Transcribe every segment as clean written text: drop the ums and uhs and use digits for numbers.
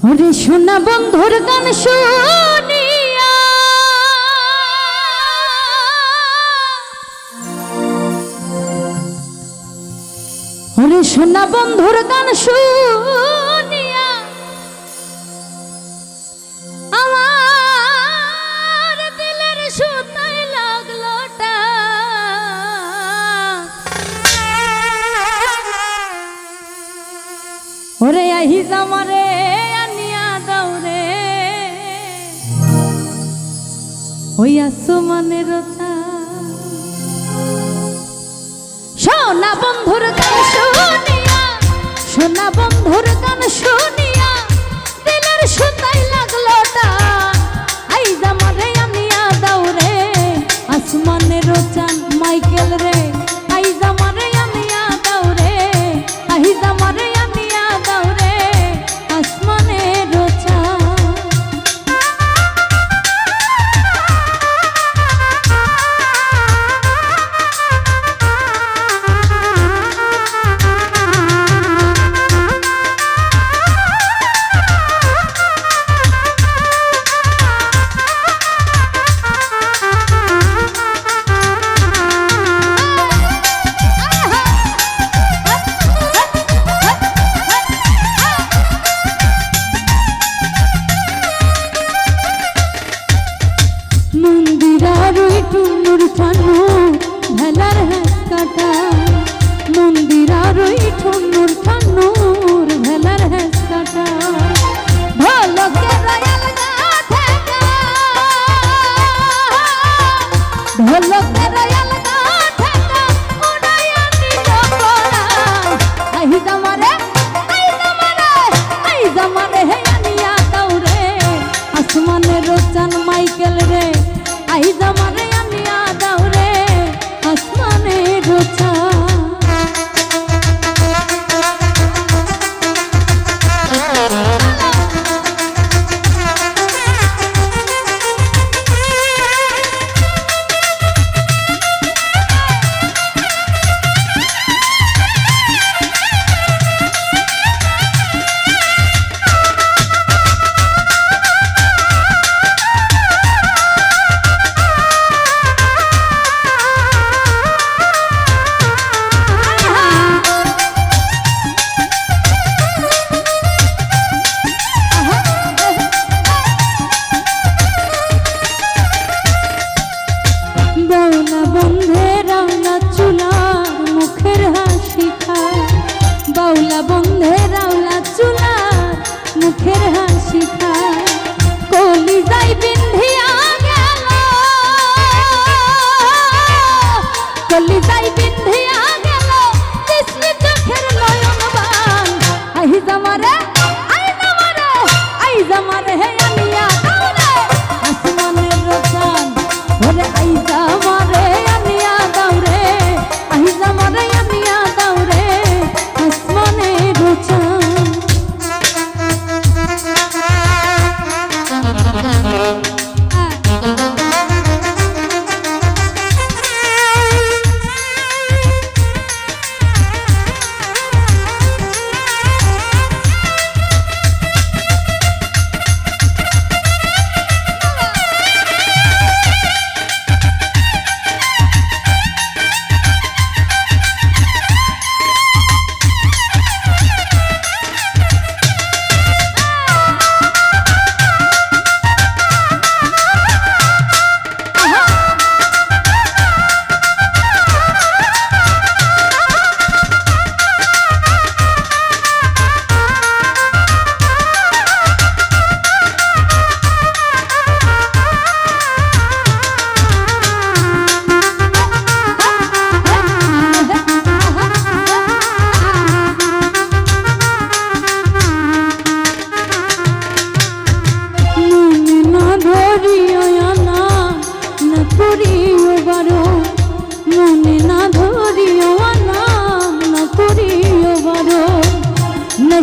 ওরে সোনা বন্ধুর গান শুনিয়া ওরে সোনা বন্ধুর গান শুনিয়া আমার দিলের সুতায় লাগলো ওরে আহি জামারে আনিয়া দৌড়ে ওই আসমানের সোনা বন্ধুর গান শুনিয়া সোনা বন্ধুর গান শুনিয়া দিলের সুতাই লাগলো আই জামারে আনিয়া দৌড়ে আসমানের চাঁদ মাইকেল রে আই জামারে আনিয়া দৌড়ে আহি জামারে মাইকেল রে আই জামারে আনিয়া দৌড়ে আসমানের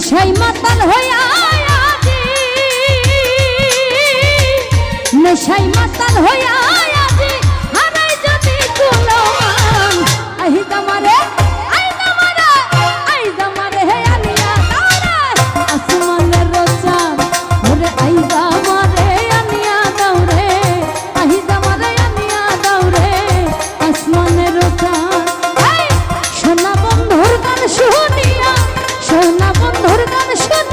নেশাই মাতাল হইয়া আজি নেশাই মাতাল হইয়া আজি হারাই যদি কুলমান আহি জামারে আই জামারে আই জামারে হে আনিয়া দৌড়ে আসমানের চাঁদ বন্ধুর গান শুনি